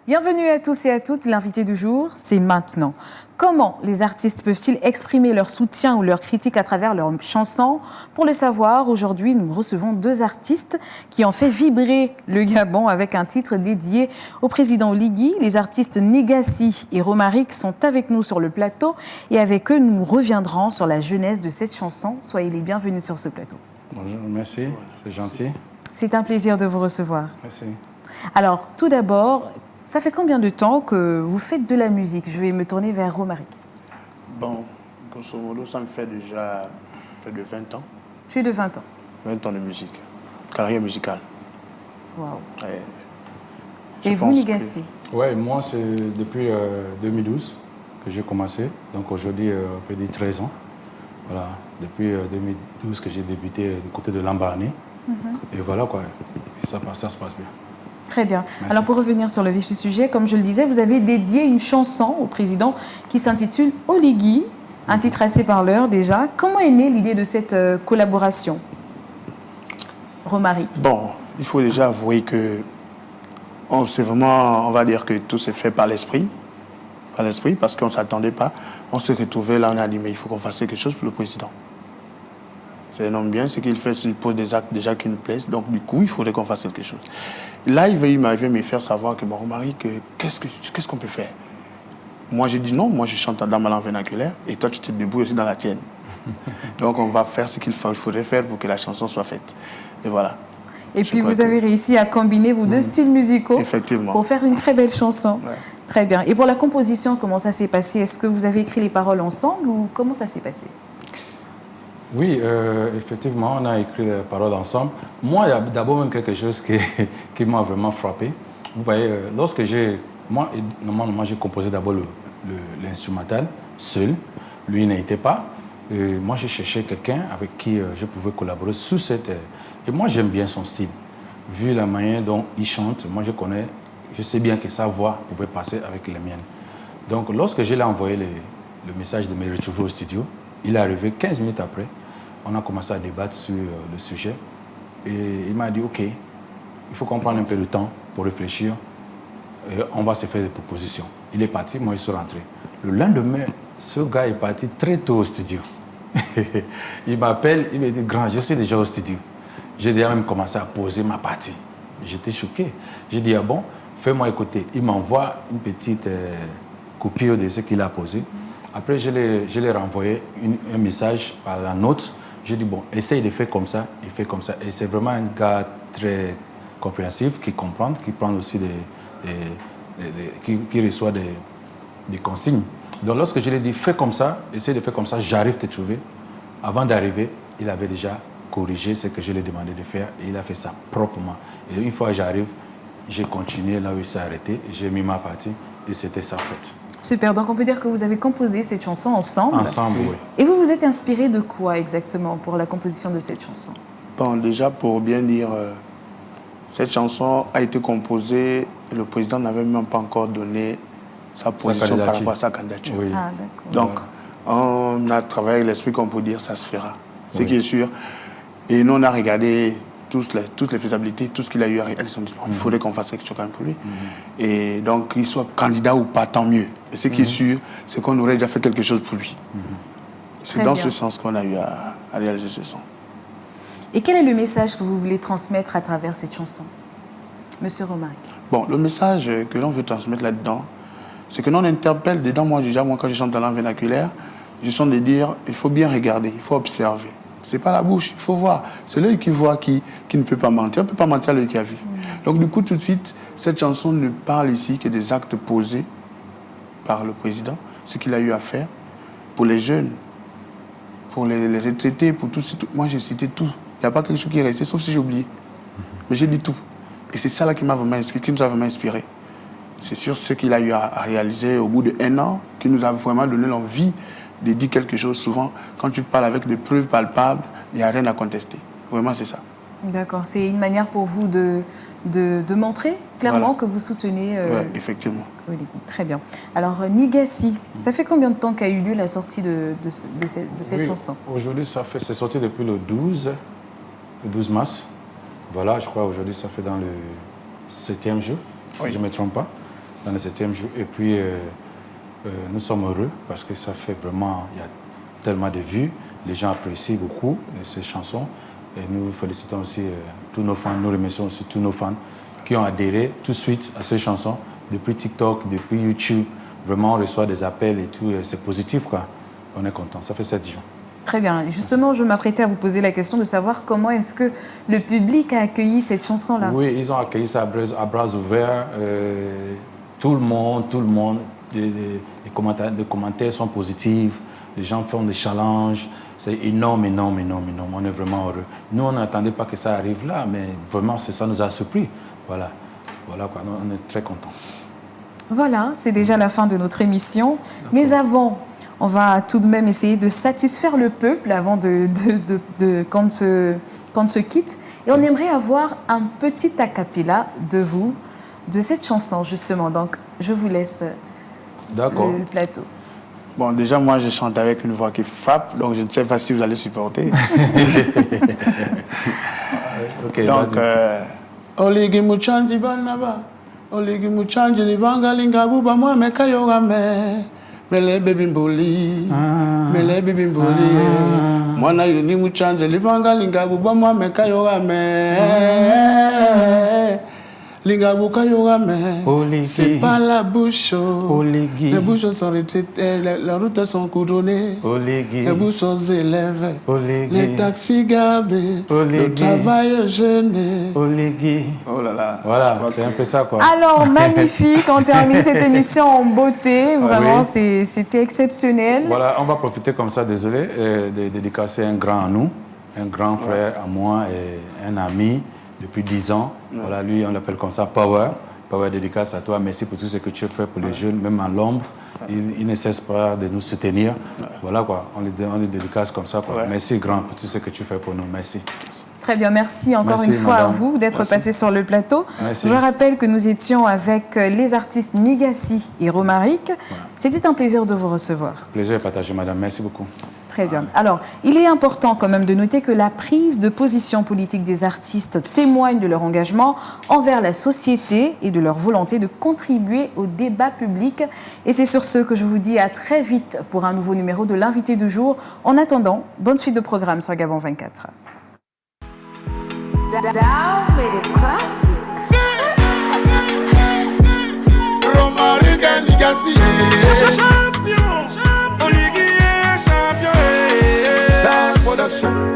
Bienvenue à tous et à toutes. L'invité du jour, c'est maintenant. Comment les artistes peuvent-ils exprimer leur soutien ou leur critique à travers leurs chansons? Pour le savoir, aujourd'hui, nous recevons deux artistes qui ont fait vibrer le Gabon avec un titre dédié au président Oligui. Les artistes Négassi et Romaric sont avec nous sur le plateau et avec eux, nous reviendrons sur la jeunesse de cette chanson. Soyez les bienvenus sur ce plateau. Bonjour, merci, c'est gentil. C'est un plaisir de vous recevoir. Merci. Alors, tout d'abord, ça fait combien de temps que vous faites de la musique? Je vais me tourner vers Romaric. Bon, grosso modo, ça me fait déjà près de 20 ans. Plus de 20 ans. 20 ans de musique, carrière musicale. Waouh. Je Et vous, pense Négassi? Ouais, moi, c'est depuis 2012 que j'ai commencé. Donc aujourd'hui, on peut dire 13 ans. Voilà, depuis 2012 que j'ai débuté du côté de Lambaréné. Et voilà quoi, et ça se passe bien. Très bien. Merci. Alors pour revenir sur le vif du sujet, comme je le disais, vous avez dédié une chanson au président qui s'intitule Oligui, un titre assez parleur déjà. Comment est née l'idée de cette collaboration, Romaric? Bon, il faut déjà avouer que c'est vraiment, on va dire que tout s'est fait par l'esprit, parce qu'on ne s'attendait pas. On s'est retrouvés là, on a dit, mais il faut qu'on fasse quelque chose pour le président. C'est un homme bien, ce qu'il fait, il pose des actes déjà qui nous plaisent. Donc, du coup, il faudrait qu'on fasse quelque chose. Là, il m'arrivait me faire savoir que, bon, Romaric, qu'est-ce qu'on peut faire? Moi, j'ai dit non, moi, je chante dans ma langue vernaculaire et toi, tu te débrouilles aussi dans la tienne. Donc, on va faire ce qu'il faudrait faire pour que la chanson soit faite. Et voilà. Et puis, vous avez réussi à combiner vos deux styles musicaux. Effectivement. Pour faire une très belle chanson. Ouais. Très bien. Et pour la composition, comment ça s'est passé? Est-ce que vous avez écrit les paroles ensemble ou comment ça s'est passé? Oui, effectivement, on a écrit les paroles ensemble. Moi, il y a d'abord même quelque chose qui m'a vraiment frappé. Vous voyez, lorsque normalement, j'ai composé d'abord l'instrumental seul. Lui, il n'était pas. Moi, j'ai cherché quelqu'un avec qui je pouvais collaborer sous cette... et moi, j'aime bien son style. Vu la manière dont il chante, moi, je sais bien que sa voix pouvait passer avec les miennes. Donc, lorsque je lui ai envoyé le message de me retrouver au studio, il est arrivé 15 minutes après. On a commencé à débattre sur le sujet. Et il m'a dit, OK, il faut qu'on prenne un peu de temps pour réfléchir. Et on va se faire des propositions. Il est parti, moi je suis rentré. Le lendemain, ce gars est parti très tôt au studio. Il m'appelle, il me dit, grand, je suis déjà au studio. J'ai déjà même commencé à poser ma partie. J'étais choqué. J'ai dit, ah bon, fais-moi écouter. Il m'envoie une petite copie de ce qu'il a posé. Après, je l'ai renvoyé un message par la note. J'ai dit, bon, essaye de faire comme ça, il fait comme ça. Et c'est vraiment un gars très compréhensif, qui comprend, qui prend aussi qui reçoit des consignes. Donc, lorsque je lui ai dit, fais comme ça, essaye de faire comme ça, j'arrive à te trouver. Avant d'arriver, il avait déjà corrigé ce que je lui ai demandé de faire et il a fait ça proprement. Et une fois que j'arrive, j'ai continué là où il s'est arrêté, j'ai mis ma partie et c'était ça en fait. Super, donc on peut dire que vous avez composé cette chanson ensemble. Ensemble, oui. Et vous vous êtes inspiré de quoi exactement pour la composition de cette chanson? Bon, déjà, pour bien dire, cette chanson a été composée, le président n'avait même pas encore donné sa position par rapport à sa candidature. Oui. Ah, d'accord. Donc, on a travaillé avec l'esprit qu'on peut dire, ça se fera. Ce qui est sûr. Et nous, on a regardé toutes les faisabilités, tout ce qu'il a eu à réaliser. Il faudrait qu'on fasse quelque chose quand même pour lui. Et donc, qu'il soit candidat ou pas, tant mieux. Et ce qui est sûr, c'est qu'on aurait déjà fait quelque chose pour lui. C'est dans ce sens qu'on a eu à réaliser ce son. Et quel est le message que vous voulez transmettre à travers cette chanson, Monsieur Romaric? Bon, le message que l'on veut transmettre là-dedans, c'est que l'on interpelle dedans. Moi, quand je chante dans la langue vernaculaire, je sens de dire, il faut bien regarder, il faut observer. C'est pas la bouche, il faut voir. C'est l'œil qui voit qui ne peut pas mentir. On ne peut pas mentir à l'œil qui a vu. Donc, du coup, tout de suite, cette chanson ne parle ici que des actes posés par le président, ce qu'il a eu à faire pour les jeunes, pour les retraités, pour tout. Moi, j'ai cité tout. Il n'y a pas quelque chose qui est resté, sauf si j'ai oublié. Mais j'ai dit tout. Et c'est ça là qui nous a vraiment inspiré. C'est sur ce qu'il a eu à réaliser au bout d'1 an, qui nous a vraiment donné l'envie de dire quelque chose. Souvent, quand tu parles avec des preuves palpables, il n'y a rien à contester. Vraiment, c'est ça. D'accord. C'est une manière pour vous de montrer clairement que vous soutenez... Oui, effectivement. Oligui. Très bien. Alors, Négassi, ça fait combien de temps qu'a eu lieu la sortie de cette chanson? Aujourd'hui, c'est sorti depuis le 12 mars. Voilà, je crois aujourd'hui, ça fait dans le 7e jour, si je ne me trompe pas. dans le 7e jour. Et puis, nous sommes heureux parce que ça fait vraiment, il y a tellement de vues. Les gens apprécient beaucoup ces chansons. Et nous félicitons aussi tous nos fans, nous remercions aussi tous nos fans qui ont adhéré tout de suite à ces chansons. Depuis TikTok, depuis YouTube, vraiment on reçoit des appels et tout. C'est positif, quoi. On est content. Ça fait 7 jours. Très bien. Et justement, je m'apprêtais à vous poser la question de savoir comment est-ce que le public a accueilli cette chanson-là. Oui, ils ont accueilli ça à bras ouverts. Tout le monde. Les commentaires sont positifs. Les gens font des challenges. C'est énorme. On est vraiment heureux. Nous, on n'attendait pas que ça arrive là, mais vraiment, ça nous a surpris. Voilà quoi. On est très contents. Voilà, c'est déjà la fin de notre émission. Mais avant, on va tout de même essayer de satisfaire le peuple avant qu'on se quitte. Et on aimerait avoir un petit a cappella de vous, de cette chanson justement. Donc, je vous laisse le plateau. Bon, déjà, moi, je chante avec une voix qui frappe, donc je ne sais pas si vous allez supporter. Okay, donc, Oligi Muchanji Banaba, Oligi Muchanji Libanga Lingabuba, moi, Mekayogame, Mele Bimboli, Mele Bimboli, Mwana Yuni Muchanji Libanga Lingabuba, moi, Mekayogame. C'est pas la bouche. Les bouches sont retraitées, les routes sont coudronnées. Les bouches sont élevées. Les taxis gabés. Le travail gêné. Oh là là. Voilà, c'est un peu ça, quoi. Alors, magnifique. On termine cette émission en beauté. Vraiment, c'était exceptionnel. Voilà, on va profiter comme ça, désolé, de dédicacer un grand à nous, un grand frère à moi et un ami. Depuis 10 ans, voilà, lui, on l'appelle comme ça Power. Power, dédicace à toi. Merci pour tout ce que tu fais pour les jeunes, même en l'ombre. Il ne cesse pas de nous soutenir. Voilà quoi, on les dédicace comme ça. Quoi. Merci grand pour tout ce que tu fais pour nous. Merci. Très bien, merci encore une fois à vous d'être passé sur le plateau. Merci. Je rappelle que nous étions avec les artistes Nigassi et Romaric. C'était un plaisir de vous recevoir. Plaisir partagé, madame. Merci beaucoup. Très bien. Alors, il est important quand même de noter que la prise de position politique des artistes témoigne de leur engagement envers la société et de leur volonté de contribuer au débat public. Et c'est sur ce que je vous dis à très vite pour un nouveau numéro de l'invité du jour. En attendant, bonne suite de programme sur Gabon 24. Romaric et Nigassi. Champion, Oligi est champion. Production.